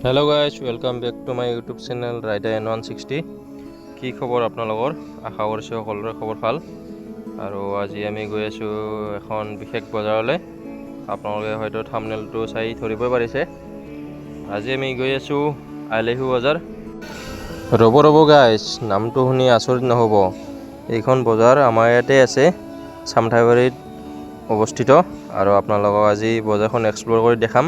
Hello guys welcome back to my YouTube channel rider N160 কি খবৰ আপোনালোকৰ আশা কৰিছোঁ সকলোৰে খবৰ ভাল আৰু আজি আমি গৈ আছো এখন বিশেষ বজাৰলৈ আপোনালোকে হয়তো থাম্বনেলটো চাই ধৰিব পাৰিছে আজি আমি গৈ আছো আইলেহু বজাৰ ৰব গাইজ নামটো শুনি আচৰিত নহব এইখন বজাৰ আমাৰ ইয়াতে আছে চামঠাইবাৰীত অৱস্থিত আৰু আপোনালোকক আজি বজাৰখন এক্সপ্লোৰ কৰি দেখাম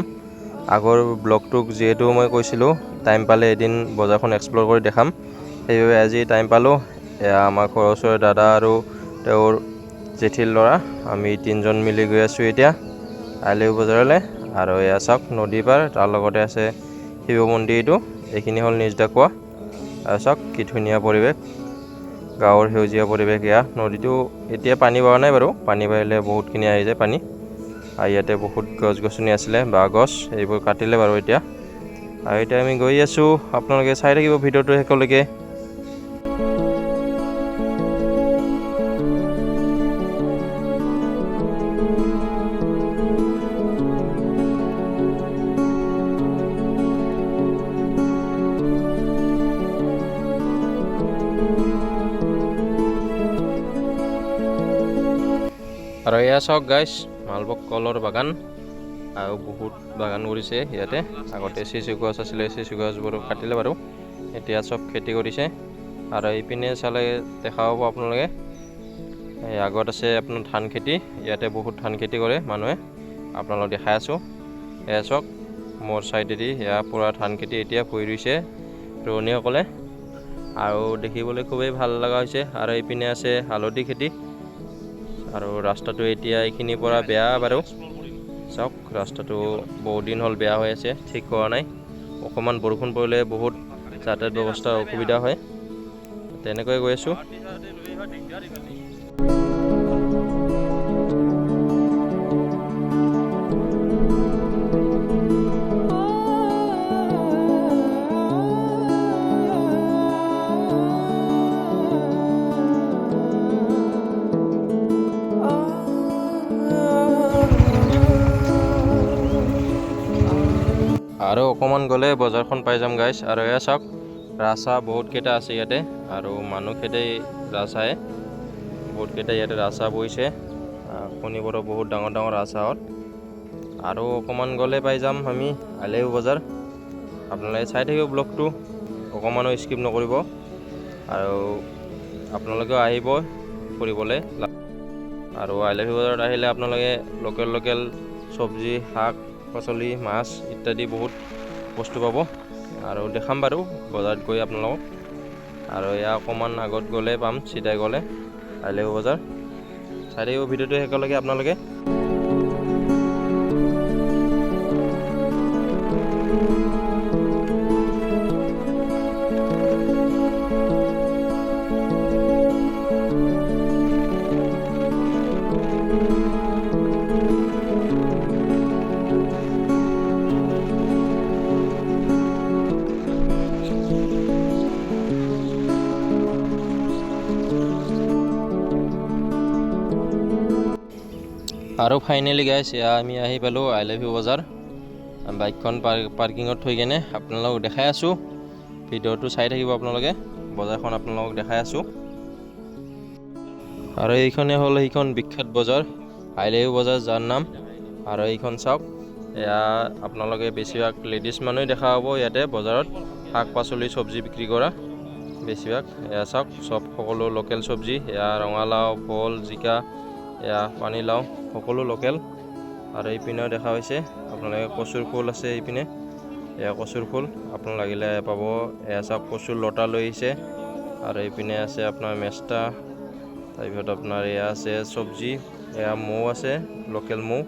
আগৰ ব্লগটোক যেহেতু মই কৈছিলোঁ টাইম পালে এদিন বজাৰখন এক্সপ্লোৰ কৰি দেখাম সেইবাবে আজি টাইম পালোঁ আমাৰ ঘৰৰ ওচৰৰ দাদা আৰু তেওঁৰ জেঠিৰ ল'ৰা আমি তিনিজন মিলি গৈ আছোঁ এতিয়া আইলেহু বজাৰলৈ আৰু এয়া চাওক নদী পাৰ তাৰ লগতে আছে শিৱ মন্দিৰটো এইখিনি হ'ল নিজদাকুৱা আৰু চাওক কি ধুনীয়া পৰিৱেশ গাঁৱৰ সেউজীয়া পৰিৱেশ এয়া নদীটো এতিয়া পানী বহা নাই বাৰু পানী বাঢ়িলে বহুতখিনি আহি যায় পানী আৰু ইয়াতে বহুত গছ গছনি আছিলে বাঁহ গছ এইবোৰ কাটিলে বাৰু এতিয়া আৰু এতিয়া আমি গৈ আছোঁ আপোনালোকে চাই থাকিব ভিডিঅ'টো শেষলৈকে আৰু এয়া চাওক গাইজ মালভোগ কলৰ বাগান আৰু বহুত বাগান কৰিছে ইয়াতে আগতে চিচু গছ আছিলে চিচু গছবোৰ কাটিলে বাৰু এতিয়া চব খেতি কৰিছে আৰু এইপিনে চালে দেখা পাব আপোনালোকে এই আগত আছে আপোনাৰ ধান খেতি ইয়াতে বহুত ধান খেতি কৰে মানুহে আপোনালোক দেখাই আছোঁ এয়া চাওক মোৰ চাইডেদি এয়া পুৰা ধান খেতি এতিয়া ভুই ৰুইছে ৰোৱনীসকলে আৰু দেখিবলৈ খুবেই ভাল লগা হৈছে আৰু এইপিনে আছে হালধি খেতি আৰু ৰাস্তাটো এতিয়া এইখিনিৰ পৰা বেয়া বাৰু চাওক ৰাস্তাটো বহুত দিন হ'ল বেয়া হৈ আছে ঠিক কৰা নাই অকণমান বৰষুণ পৰিলে বহুত যাতায়াত ব্যৱস্থাৰ অসুবিধা হয় তেনেকৈ গৈ আছোঁ আৰু অকণমান গ'লে বজাৰখন পাই যাম গাইজ আৰু এয়া চাওক ৰাস্তা বহুতকেইটা আছে ইয়াতে আৰু মানুহকেইটাই ৰাস্তাই বহুতকেইটা ইয়াতে ৰাস্তা বহিছে কণীবোৰো বহুত ডাঙৰ ডাঙৰ ৰাস্তাত আৰু অকণমান গ'লে পাই যাম আমি আইলেহু বজাৰ আপোনালোকে চাই থাকিব ব্লগটো অকণমানো স্কিপ নকৰিব আৰু আপোনালোকেও আহিব ফুৰিবলৈ আৰু আইলেহু বজাৰত আহিলে আপোনালোকে লোকেল চব্জি শাক পাচলি মাছ ইত্যাদি বহুত বস্তু পাব আৰু দেখাম বাৰু বজাৰত গৈ আপোনালোকক আৰু এয়া অকণমান আগত গ'লে পাম চিধাই গ'লে আইলেহু বজাৰ চাই থাকিব ভিডিঅ'টো শেষলৈকে আপোনালোকে আৰু ফাইনেলি গাইজ এয়া আমি আহি পালোঁ আইলেহু বজাৰ বাইকখন পাৰ্কিঙত থৈ কেনে আপোনালোকক দেখাই আছোঁ ভিডিঅ'টো চাই থাকিব আপোনালোকে বজাৰখন আপোনালোকক দেখাই আছোঁ আৰু এইখনে হ'ল সেইখন বিখ্যাত বজাৰ আইলেহু বজাৰ যাৰ নাম আৰু এইখন চাওক এয়া আপোনালোকে বেছিভাগ লেডিজ মানুহে দেখা পাব ইয়াতে বজাৰত শাক পাচলি চব্জি বিক্ৰী কৰা বেছিভাগ এয়া চাওক চব সকলো লোকেল চব্জি এয়া ৰঙালাও ভোল জিকা এয়া পানীলাও সকলো লোকেল আৰু এইপিনেও দেখা হৈছে আপোনালোকে কচুৰ ফুল আছে এইপিনে এয়া কচুৰ ফুল আপোনালোক লাগিলে পাব এয়া চাওক কচুৰ লতা লৈ আহিছে আৰু এইপিনে আছে আপোনাৰ মেষ্টা তাৰপিছত আপোনাৰ এয়া আছে চব্জি এয়া মৌ আছে লোকেল মৌ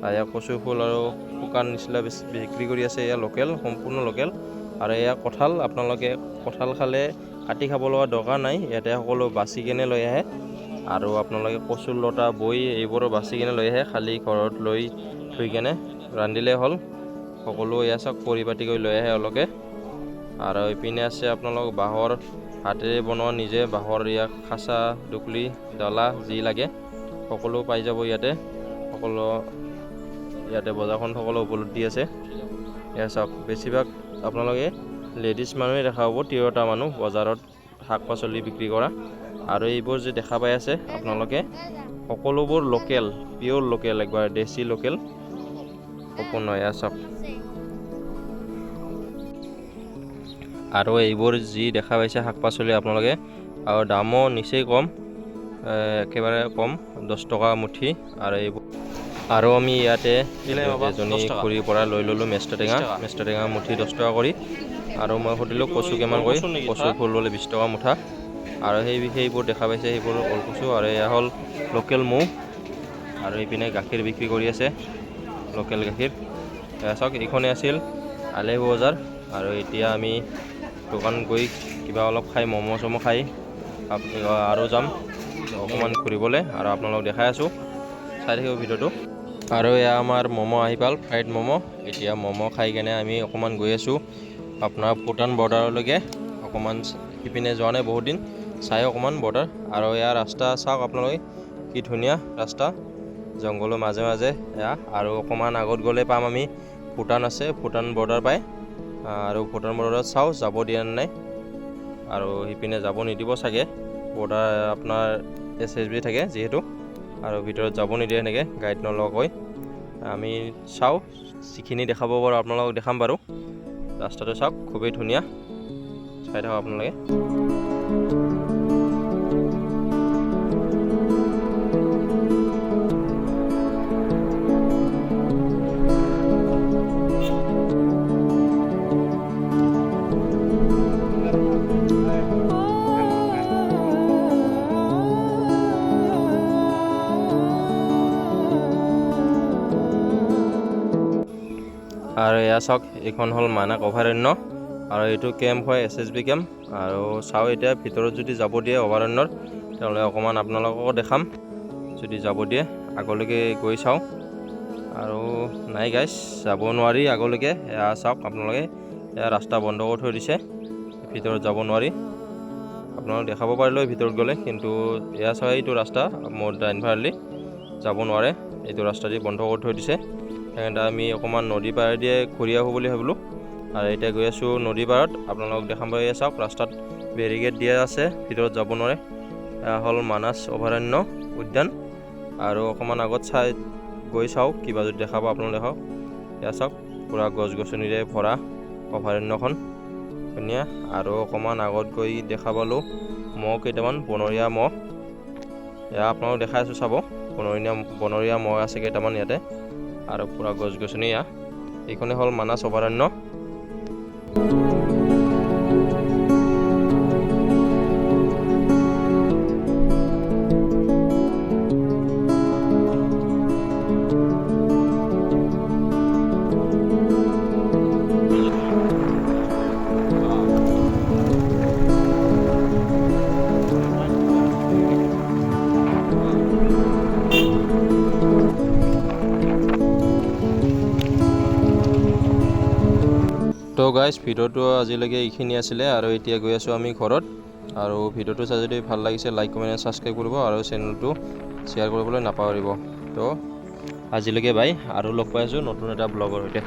এয়া কচুৰ ফুল আৰু শুকান নিচিনা বিক্ৰী কৰি আছে এয়া লোকেল সম্পূৰ্ণ লোকেল আৰু এয়া কঁঠাল আপোনালোকে কঁঠাল খালে কাটি খাব লগা দৰকাৰ নাই ইয়াতে সকলো বাচি কেনে লৈ আহে আৰু আপোনালোকে কচুৰ লতা বই এইবোৰো বাচি কেনে লৈ আহে খালি ঘৰত লৈ থৈ কেনে ৰান্ধিলে হ'ল সকলো এয়া চাওক পৰিপাটি কৰি লৈ আহে এওঁলোকে আৰু এইপিনে আছে আপোনালোক বাঁহৰ হাতেৰে বনোৱা নিজে বাঁহৰ ইয়াক খাচা দুকলি ডলা যি লাগে সকলো পাই যাব ইয়াতে সকলো ইয়াতে বজাৰখন সকলো উপলব্ধি আছে এয়া চাওক বেছিভাগ আপোনালোকে লেডিজ মানুহে দেখা পাব, তিৰোতা মানুহ বজাৰত শাক পাচলি বিক্ৰী কৰা। আৰু এইবোৰ যে দেখা পাই আছে আপোনালোকে সকলোবোৰ লোকেল, পিয়'ৰ লোকেল, একবাৰ দেশী লোকেল সম্পূৰ্ণ। এয়া চাওক আৰু এইবোৰ যি দেখা পাইছে শাক পাচলি আপোনালোকে, আৰু দামো নিচেই কম, একেবাৰে কম, 10 টকা মুঠি। আৰু এইবোৰ আৰু আমি ইয়াতে এজনী খুৰীৰ পৰা লৈ ল'লোঁ মেষ্টা টেঙা মুঠি 10 টকা কৰি। আৰু মই সুধিলোঁ কচু কিমান কৰি, কচু ফুল ল'লে 20 টকা মুঠা। আৰু সেইবোৰ দেখা পাইছে সেইবোৰ ওলকচু। আৰু এয়া হ'ল লোকেল মৌ। আৰু এইপিনে গাখীৰ বিক্ৰী কৰি আছে, লোকেল গাখীৰ। এয়া চাওক এইখনে আছিল আলহী বজাৰ। আৰু এতিয়া আমি দোকান গৈ কিবা অলপ খাই ম'ম' চম' খাই আৰু যাম অকণমান ঘূৰিবলৈ। আৰু আপোনালোক দেখাই আছোঁ, চাই থাকিব ভিডিঅ'টো। আৰু এয়া আমাৰ ম'ম' আহি পাল, ফ্ৰাইড ম'ম'। এতিয়া ম'ম' খাই কেনে আমি অকণমান গৈ আছোঁ আপোনাৰ ভূটান বৰ্ডাৰলৈকে। অকণমান সিপিনে যোৱা নাই বহুত দিন, চাই অকণমান বৰ্ডাৰ। আৰু এয়া ৰাস্তা চাওক আপোনালোকে কি ধুনীয়া ৰাস্তা, জংঘলৰ মাজে মাজে এয়া। আৰু অকণমান আগত গ'লে পাম আমি ভূটান আছে, ভূটান বৰ্ডাৰ পায়। আৰু ভূটান বৰ্ডাৰত চাওঁ যাব দিয়া নাই, আৰু সিপিনে যাব নিদিব চাগে, বৰ্ডাৰ আপোনাৰ SSB থাকে যিহেতু, আৰু ভিতৰত যাব নিদিয়ে সেনেকৈ গাইড নলগাকৈ। আমি চাওঁ যিখিনি দেখাব পাৰোঁ আপোনালোকক দেখাম বাৰু। ৰাস্তাটো চাওক খুবেই ধুনীয়া, চাই থাকক আপোনালোকে। আৰু এয়া চাওক এইখন হ'ল মানাহ অভয়াৰণ্য। আৰু এইটো কেম্প হয় SSB কেম্প। আৰু চাওঁ এতিয়া ভিতৰত যদি যাব দিয়ে অভয়াৰণ্যৰ, তেনেহ'লে অকণমান আপোনালোককো দেখাম যদি যাব দিয়ে। আগলৈকে গৈ চাওঁ। আৰু নাই গাইছ, যাব নোৱাৰি আগলৈকে। এয়া চাওক আপোনালোকে, এয়া ৰাস্তা বন্ধ কৰি থৈ দিছে, ভিতৰত যাব নোৱাৰি। আপোনালোক দেখাব পাৰিলে ভিতৰত গ'লে, কিন্তু এয়া চাওক এইটো ৰাস্তা মোৰ ড্ৰাইভাৰলি যাব নোৱাৰে, এইটো ৰাস্তা দি বন্ধ কৰি থৈ দিছে। সেইকাৰণে আমি অকণমান নদী পাৰ দিয়ে ঘূৰি আহোঁ বুলি ভাবিলোঁ। আৰু এতিয়া গৈ আছোঁ নদী পাৰত, আপোনালোক দেখাম পাই চাওক ৰাস্তাত বেৰিকেড দিয়া আছে, ভিতৰত যাব নোৱাৰে। এয়া হ'ল মানাহ অভয়াৰণ্য উদ্যান। আৰু অকণমান আগত গৈ চাওক কিবা যদি দেখা পাওঁ আপোনালোকে দেখাওক। এয়া চাওক পূৰা গছ গছনিৰে ভৰা অভয়াৰণ্যখন, ধুনীয়া। আৰু অকণমান আগত গৈ দেখা পালোঁ মহ কেইটামান, বনৰীয়া মহ। এয়া আপোনালোক দেখাই আছোঁ, চাব বনৰীয়া মহ আছে কেইটামান ইয়াতে। আৰু পূৰা গছ গছনি। এইখনে হ'ল মানাহ অভয়াৰণ্য। তো গাইজ ভিডিঅ'টো আজিলৈকে এইখিনি আছিলে। আৰু এতিয়া গৈ আছোঁ আমি ঘৰত। আৰু ভিডিঅ'টো চাই যদি ভাল লাগিছে লাইক কমেণ্ট ছাবস্ক্ৰাইব কৰিব, আৰু চেনেলটো শ্বেয়াৰ কৰিবলৈ নাপাহৰিব। তো আজিলৈকে বাই, আৰু লগ পাই আছোঁ নতুন এটা ব্লগৰ সৈতে।